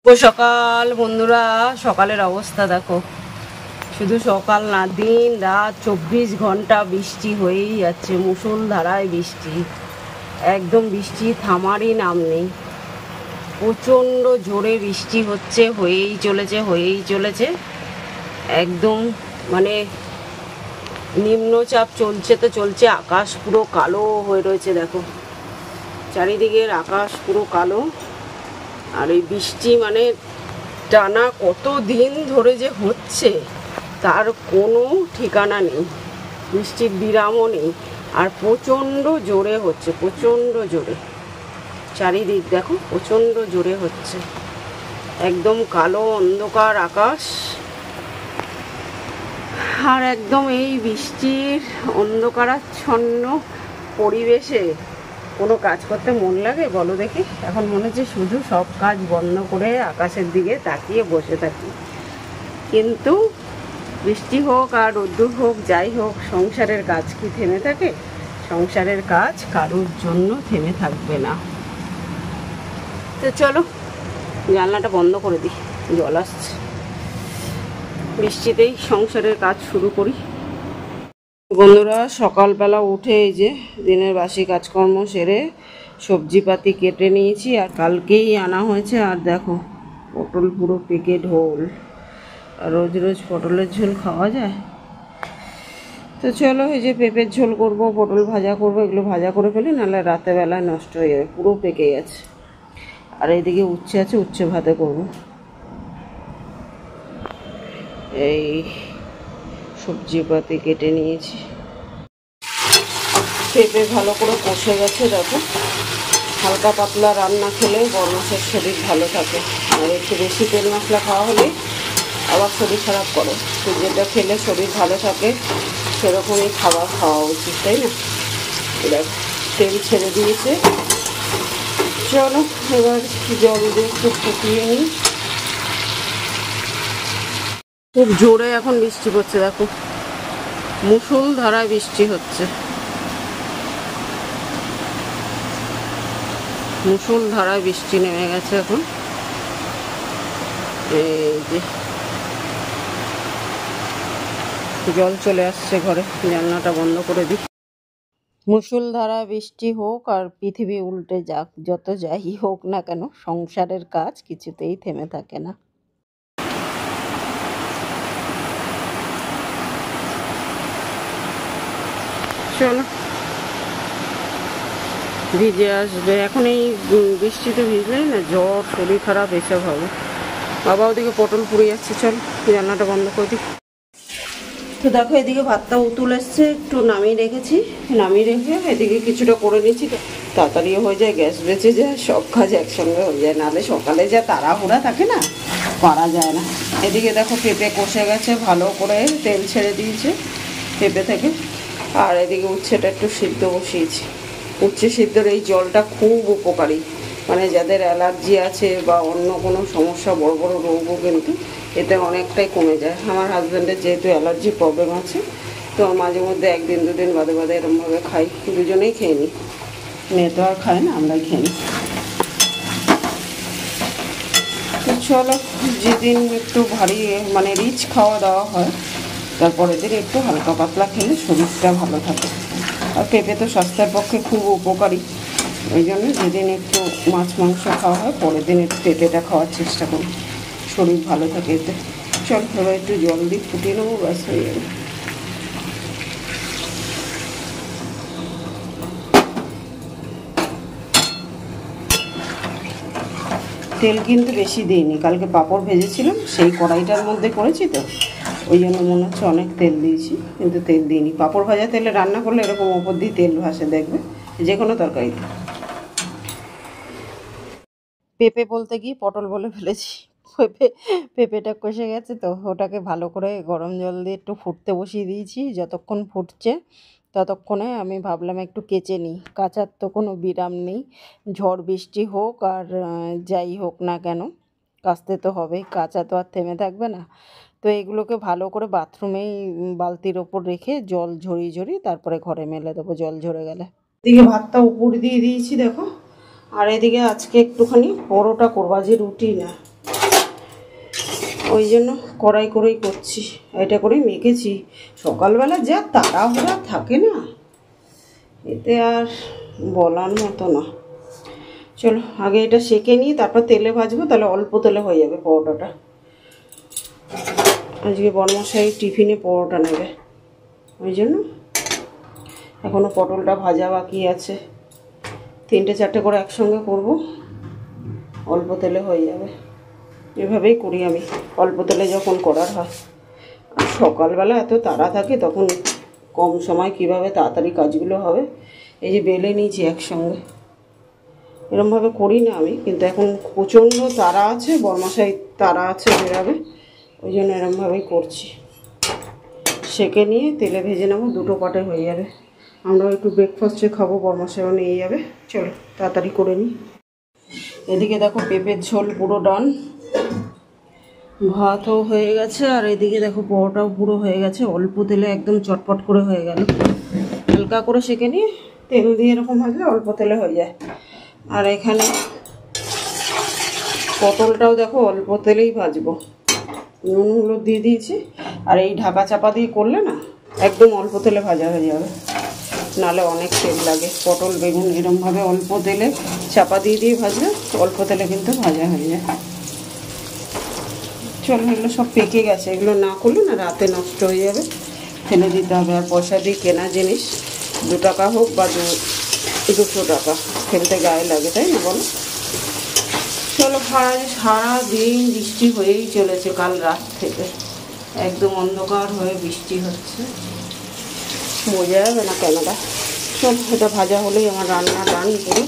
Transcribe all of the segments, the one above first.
সকাল বন্ধুরা, সকালের অবস্থা দেখো। শুধু সকাল না, দিন রাত 24 ঘন্টা বৃষ্টি হয়েই যাচ্ছে, মুষলধারায় বৃষ্টি। একদম বৃষ্টি থামারই নাম নেই। প্রচণ্ড জোরে বৃষ্টি হচ্ছে, হয়েই চলেছে। একদম মানে নিম্নচাপ চলছে। আকাশ পুরো কালো হয়ে রয়েছে দেখো, চারিদিকের আকাশ পুরো কালো। আর এই বৃষ্টি মানে টানা কত দিন ধরে যে হচ্ছে তার কোনো ঠিকানা নেই, বৃষ্টির বিরামও নেই। আর প্রচণ্ড জোরে হচ্ছে, প্রচণ্ড জোরে। চারিদিক দেখো প্রচণ্ড জোরে হচ্ছে, একদম কালো অন্ধকার আকাশ। আর একদম এই বৃষ্টির অন্ধকারাচ্ছন্ন পরিবেশে কোনো কাজ করতে মন লাগে বলো দেখি? এখন মনে হচ্ছে শুধু সব কাজ বন্ধ করে আকাশের দিকে তাকিয়ে বসে থাকি। কিন্তু বৃষ্টি হোক আর রোদ্দুর হোক, যাই হোক, সংসারের কাজ কি থেমে থাকে? সংসারের কাজ কারোর জন্য থেমে থাকবে না। তো চলো জানলাটা বন্ধ করে দিই, জল আসছে। বৃষ্টিতেই সংসারের কাজ শুরু করি। বন্ধুরা, সকালবেলা উঠে এই যে দিনের বাসি কাজকর্ম সেরে সবজিপাতি কেটে নিয়েছি। আর কালকেই আনা হয়েছে। আর দেখো পটল পুরো পেকে ঢোল। আর রোজ রোজ পটলের ঝোল খাওয়া যায়? তো চলো, এই যে পেঁপের ঝোল করব, পটল ভাজা করব। এগুলো ভাজা করে ফেলি, নাহলে রাতে বেলায় নষ্ট হয়ে যাবে, পুরো পেকে গেছে। আর এইদিকে উচ্ছে আছে, উচ্ছে ভাতে করব। এই সবজিপাতি কেটে নিয়েছি। পেঁপে ভালো করে কষে গেছে দেখো। হালকা পাতলা রান্না খেলে বড় মাছের শরীর ভালো থাকে। আর একটু বেশি তেল মশলা খাওয়া হলে আবার শরীর খারাপ করে। তো যেটা খেলে শরীর ভালো থাকে সেরকমই খাবার খাওয়া উচিত, তাই না? এবার তেল ছেড়ে দিয়েছে। চলো এবার জল দিয়ে একটু ফুটিয়ে নিই। খুব জোরে এখন বৃষ্টি পড়ছে দেখো, মুষলধারায় বৃষ্টি হচ্ছে, মুষলধারায় বৃষ্টি নেমে গেছে এখন। এই যে জল চলে আসছে ঘরে, জানলাটা বন্ধ করে দিই। মুষলধারা বৃষ্টি হোক আর পৃথিবী উল্টে যাক, যত যাই হোক না কেন সংসারের কাজ কিছুতেই থেমে থাকে না। চলো, ভিজে আসবে এখন। এই বৃষ্টিতে ভিজলেই না জ্বর, শরীর খারাপ এসব হবে। বাবা ওদিকে পটল পুড়ে যাচ্ছে, চলো জানলাটা বন্ধ করে দিই। তো দেখো এদিকে ভাতটা উতুল এসছে, একটু নামিয়ে রেখেছি। নামিয়ে রেখে এদিকে কিছুটা করে নিচ্ছি, তাড়াতাড়িও হয়ে যায়, গ্যাস বেঁচে যায়, সব কাজ একসঙ্গে হয়ে যায়। নাহলে সকালে যা তাড়াহুড়া থাকে না, করা যায় না। এদিকে দেখো পেঁপে কষে গেছে, ভালো করে তেল ছেড়ে দিয়েছে পেঁপে থেকে। আর এদিকে উচ্ছেটা একটু সিদ্ধ বসিয়েছি। উচ্ছে সিদ্ধর এই জলটা খুব উপকারী, মানে যাদের অ্যালার্জি আছে বা অন্য কোনো সমস্যা, বড় বড় রোগও কিন্তু এতে অনেকটাই কমে যায়। আমার হাজব্যান্ডের যেহেতু অ্যালার্জি প্রবলেম আছে, তো মাঝে মধ্যে একদিন দুদিন বাদে বাদে এরকমভাবে খাই, দুজনেই খেয়ে নিই। মেয়ে তো আর খায় না, আমরাই খেয়ে নিই। তো চলো, যেদিন একটু ভারী মানে রিচ খাওয়া দাওয়া হয়, তারপরের দিন একটু হালকা পাতলা খেলে শরীরটা ভালো থাকে। আর পেঁপে তো স্বাস্থ্যের পক্ষে খুব উপকারী, ওই জন্য যেদিন একটু মাছ মাংস খাওয়া হয় পরের দিন একটু পেঁপেটা খাওয়ার চেষ্টা করি, শরীর ভালো থাকে এতে। চল এবার একটু জল দিয়ে ফুটিয়ে নেবো, ব্যাস হয়ে যাবে। তেল কিন্তু বেশি দিইনি, কালকে পাঁপড় ভেজেছিলাম সেই কড়াইটার মধ্যে করেছি, তো ওই জন্য মনে হচ্ছে অনেক তেল দিয়েছি, কিন্তু তেল দিইনি। পাঁপড় ভাজা তেলে রান্না করলে এরকম ওপর দিয়ে তেল ভাসে, দেখবে যে কোনো তরকারিতে। পেঁপে বলতে গিয়ে পটল বলে ফেলেছি। পেঁপেটা কষে গেছে, তো ওটাকে ভালো করে গরম জল দিয়ে একটু ফুটতে বসিয়ে দিয়েছি। যতক্ষণ ফুটছে ততক্ষণে আমি ভাবলাম একটু কেচে নিই, কাচার তো কোনো বিরাম নেই। ঝড় বৃষ্টি হোক আর যাই হোক না কেন কাচতে তো হবেই, কাচা তো আর থেমে থাকবে না। তো এগুলোকে ভালো করে বাথরুমেই বালতির ওপর রেখে জল ঝরিয়ে তারপরে ঘরে মেলে দেবো, জল ঝরে গেলে। এদিকে ভাতটা উপরে দিয়ে দিয়েছি দেখো। আর এদিকে আজকে একটুখানি পরোটা করবো, আজকে রুটি না। ওই জন্য কড়াই করেই করছি, এটা করে মেখেছি। সকালবেলা যা তাড়াহুড়া থাকে না, এতে আর বলার মতো না। চলো আগে এটা সেঁকে নিয়ে তারপর তেলে ভাজবো, তাহলে অল্প তেলে হয়ে যাবে পরোটাটা। আজকে বড়মশাই টিফিনে পরোটা নেবে, ওই জন্য এখনও পটলটা ভাজা বাকি আছে। 3-4টে করে একসঙ্গে করব, অল্প তেলে হয়ে যাবে। এভাবেই করি আমি, অল্প তেলে যখন করার হয়। আর সকালবেলা এত তাড়া থাকে, তখন কম সময় কিভাবে তাড়াতাড়ি কাজগুলো হবে। এই যে বেলে নিয়েছি একসঙ্গে, এরমভাবে করি না আমি, কিন্তু এখন প্রচণ্ড তাড়া আছে, বড়মশাই তাড়া আছে বেরাবে, ওই জন্য এরমভাবেই করছি। সেঁকে নিয়ে তেলে ভেজে নেবো, 2টো পাটে হয়ে যাবে। আমরাও একটু ব্রেকফাস্টে খাবো, বড়মশাইও নিয়ে যাবে। চলো তাড়াতাড়ি করে নিই। এদিকে দেখো পেঁপের ঝোল পুরো ডান, ভাতও হয়ে গেছে, আর এদিকে দেখো পরোটাও পুরো হয়ে গেছে। অল্প তেলে একদম চটপট করে হয়ে গেল। হালকা করে সেঁকে নিয়ে তেল দিয়ে এরকম ভাজলে অল্প তেলে হয়ে যায়। আর এখানে পটলটাও দেখো অল্প তেলেই ভাজবো, নুন হলুদ দিয়ে দিয়েছি। আর এই ঢাকা চাপা দিয়ে করলে না একদম অল্প তেলে ভাজা হয়ে যাবে, নাহলে অনেক তেল লাগে। পটল বেগুন এরমভাবে অল্প তেলে চাপা দিয়ে ভাজলে অল্প তেলে কিন্তু ভাজা হয়ে যায়। চলো এগুলো সব পেকে গেছে, এগুলো না করলে না রাতে নষ্ট হয়ে যাবে, ফেলে দিতে হবে। আর পয়সা দিয়ে কেনা জিনিস, 2 টাকা হোক বা 200 টাকা, ফেলতে গায়ে লাগে, তাই না বলো? চলো সারা দিন বৃষ্টি হয়েই চলেছে, কাল রাত থেকে একদম অন্ধকার হয়ে বৃষ্টি হচ্ছে, বোঝা যাবে না ক্যামেরা। চলো এটা ভাজা হলেই আমার রান্না ডান পুরো।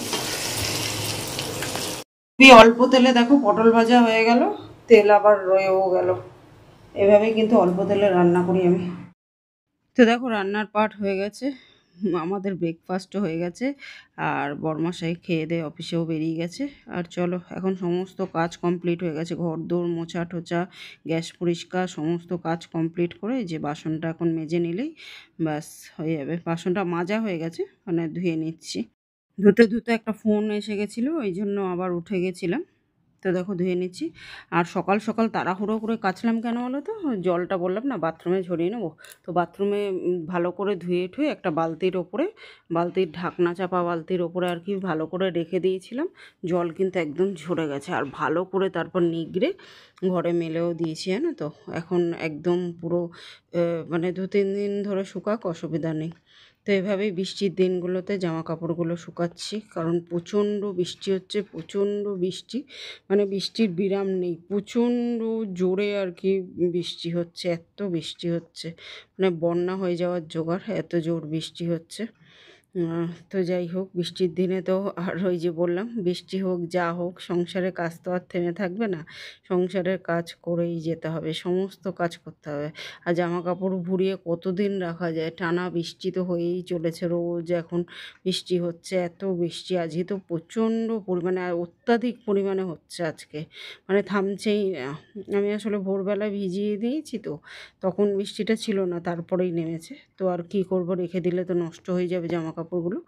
অল্প তেলে দেখো পটল ভাজা হয়ে গেল, তেল আবার রয়েও গেল। এভাবেই কিন্তু অল্প তেলে রান্না করি আমি। তো দেখো রান্নার পার্ট হয়ে গেছে, আমাদের ব্রেকফাস্টও হয়ে গেছে, আর বড়মশাই খেয়ে দিয়ে অফিসেও বেরিয়ে গেছে। আর চলো এখন সমস্ত কাজ কমপ্লিট হয়ে গেছে, ঘর দৌড় মোছা টোছা, গ্যাস পরিষ্কার, সমস্ত কাজ কমপ্লিট করে যে বাসনটা এখন মেজে নিলেই ব্যাস হয়ে যাবে। বাসনটা মাজা হয়ে গেছে, মানে ধুয়ে নিচ্ছি। ধুতে ধুতে একটা ফোন এসে গেছিলো, ওই জন্য আবার উঠে গেছিলাম। তো দেখো ধুয়ে নিচ্ছি। আর সকাল সকাল তাড়াহুড়ো করে কাচলাম কেন বলো তো, জলটা বললাম না বাথরুমে ঝরিয়ে নেবো, তো বাথরুমে ভালো করে ধুয়ে ঠুয়ে একটা বালতির ওপরে, বালতির ঢাকনা চাপা বালতির ওপরে আর কি ভালো করে রেখে দিয়েছিলাম। জল কিন্তু একদম ঝরে গেছে, আর ভালো করে তারপর নিগড়ে ঘরে মেলেও দিয়েছি, জানো তো। এখন একদম পুরো মানে 2-3 দিন ধরে শুকাক, অসুবিধা নেই। তো এভাবেই বৃষ্টির দিনগুলোতে জামা কাপড়গুলো শুকাচ্ছি, কারণ প্রচণ্ড বৃষ্টি হচ্ছে, প্রচণ্ড বৃষ্টি, মানে বৃষ্টির বিরাম নেই, প্রচণ্ড জোরে আর কি বৃষ্টি হচ্ছে, এত বৃষ্টি হচ্ছে মানে বন্যা হয়ে যাওয়ার জোগাড়, এত জোর বৃষ্টি হচ্ছে। তো যাই হোক, বৃষ্টির দিনে তো আর ওই যে বললাম, বৃষ্টি হোক যা হোক, সংসারের কাজ তো আর থেমে থাকবে না, সংসারের কাজ করেই যেতে হবে, সমস্ত কাজ করতে হবে। আর জামা কাপড় ভুড়িয়ে কতদিন রাখা যায়, টানা বৃষ্টি তো হয়েই চলেছে, রোজ এখন বৃষ্টি হচ্ছে, এত বৃষ্টি আজকে তো প্রচণ্ড পরিমাণে, আর অত্যাধিক পরিমাণে হচ্ছে আজকে, মানে থামছেই না। আমি আসলে ভোরবেলা ভিজিয়ে দিয়েছি, তো তখন বৃষ্টিটা ছিল না, তারপরেই নেমেছে। তো আর কি করব, রেখে দিলে তো নষ্ট হয়ে যাবে জামা কাপড়গুলো,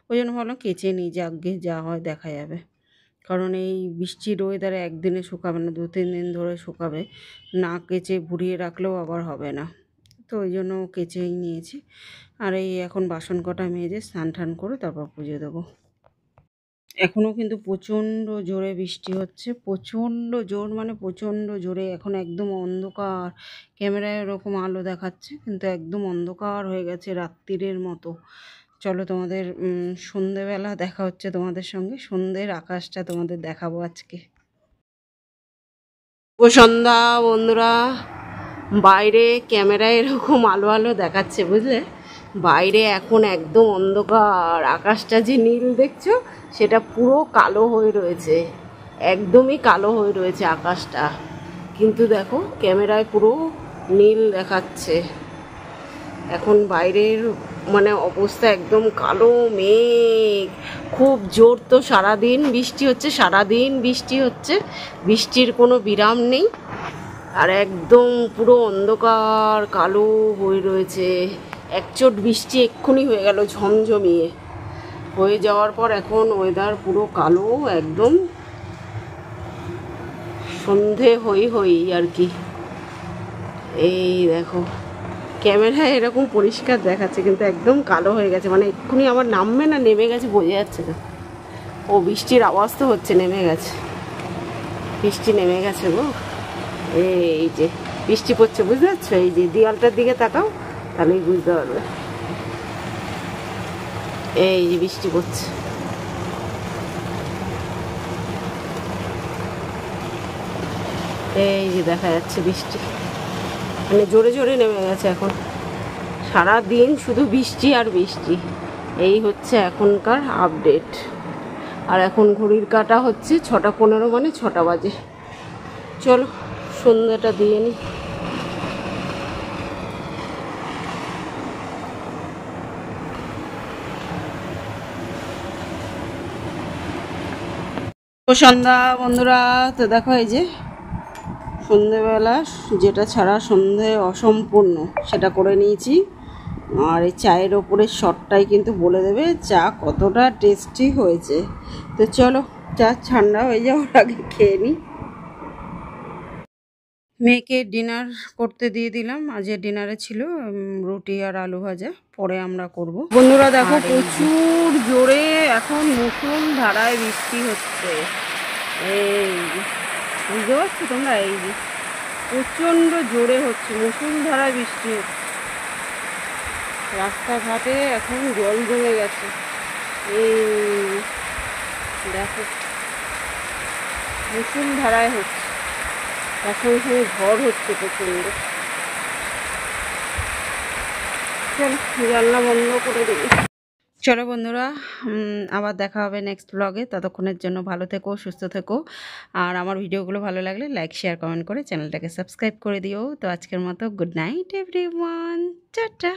ওই জন্য ভাবলাম কেচে নিই, যে আগে যা হয় দেখা যাবে। কারণ এই বৃষ্টির ওয়েদারে একদিনে শুকাবে না, 2-3 দিন ধরে শুকাবে, না কেচে ভুড়িয়ে রাখলেও আবার হবে না। তো ওই জন্য কেচেই নিয়েছি। আর এই এখন বাসন কটা মেজে স্নান টান করে তারপর পুজো দেবো। এখনও কিন্তু প্রচণ্ড জোরে বৃষ্টি হচ্ছে, প্রচণ্ড জোর, মানে প্রচণ্ড জোরে। এখন একদম অন্ধকার, ক্যামেরায় ওরকম আলো দেখাচ্ছে, কিন্তু একদম অন্ধকার হয়ে গেছে, রাত্রিরের মতো। চলো তোমাদের সন্ধেবেলা দেখা হচ্ছে তোমাদের সঙ্গে, সন্ধ্যের আকাশটা তোমাদের দেখাবো আজকে। ও সন্ধ্যা বন্ধুরা, বাইরে ক্যামেরায় এরকম আলো আলো দেখাচ্ছে, বুঝলে, বাইরে এখন একদম অন্ধকার, আকাশটা যে নীল দেখছো সেটা পুরো কালো হয়ে রয়েছে, একদমই কালো হয়ে রয়েছে আকাশটা, কিন্তু দেখো ক্যামেরায় পুরো নীল দেখাচ্ছে। এখন বাইরের মানে অবস্থা একদম কালো মেঘ, খুব জোর। তো সারাদিন বৃষ্টি হচ্ছে, সারাদিন বৃষ্টি হচ্ছে, বৃষ্টির কোনো বিরাম নেই, আর একদম পুরো অন্ধকার কালো হয়ে রয়েছে। একচোট বৃষ্টি এক্ষুনি হয়ে গেল, ঝমঝমিয়ে হয়ে যাওয়ার পর এখন ওয়েদার পুরো কালো, একদম সন্ধে হই আর কি। এই দেখো ক্যামেরায় এরকম পরিষ্কার দেখাচ্ছে, কিন্তু একদম কালো হয়ে গেছে, মানে এক্ষুনি আমার নামবে না নেমে গেছে বোঝা যাচ্ছে না। ও বৃষ্টির আওয়াজ তো হচ্ছে, নেমে গেছে, বৃষ্টি নেমে গেছে গো। এই যে বৃষ্টি পড়ছে বুঝতে পারছো, এই যে দেয়ালটার দিকে তাকাও তাহলেই বুঝতে পারবে। এই যে বৃষ্টি পড়ছে, এই যে দেখা যাচ্ছে বৃষ্টি, মানে জোরে জোরে নেমে গেছে এখন। সারা দিন শুধু বৃষ্টি আর বৃষ্টি, এই হচ্ছে এখনকার আপডেট। আর এখন ঘড়ির কাঁটা হচ্ছে 6:15, মানে 6টা বাজে। চলো সন্ধ্যাটা দিয়ে নিই। সন্ধ্যা বন্ধুরা, তো দেখো এই যে সন্ধেবেলা যেটা ছাড়া সন্ধে অসম্পূর্ণ সেটা করে নিয়েছি। আর এই চায়ের ওপরের শটটাই কিন্তু বলে দেবে চা কতটা টেস্টি হয়েছে। তো চলো চা ঠান্ডা হয়ে যাওয়ার আগে খেয়ে নিই। মেয়েকে ডিনার করতে দিয়ে দিলাম। আজকে ডিনারে ছিল রুটি আর আলু ভাজা, পরে আমরা করব। বন্ধুরা দেখো প্রচুর জোরে এখন মুসুল ধারায় বৃষ্টি হচ্ছে। এই বুঝতে পারছো তোমরা, এই যে প্রচণ্ড জোরে হচ্ছে, মুসুল ধারায় বৃষ্টি হচ্ছে। রাস্তাঘাটে এখন জল জমে গেছে। এই দেখো মুসুল ধারায় হচ্ছে, তার সঙ্গে সঙ্গে ঝড় হচ্ছে প্রচণ্ড। চলো জানলা বন্ধ করে দিই। চলো বন্ধুরা, আবার দেখা হবে নেক্সট ব্লগে। ততক্ষণের জন্য ভালো থেকো, সুস্থ থেকো। আর আমার ভিডিওগুলো ভালো লাগলে লাইক শেয়ার কমেন্ট করে চ্যানেলটাকে সাবস্ক্রাইব করে দিও। তো আজকের মতো গুড নাইট এভরিওয়ান, টাটা।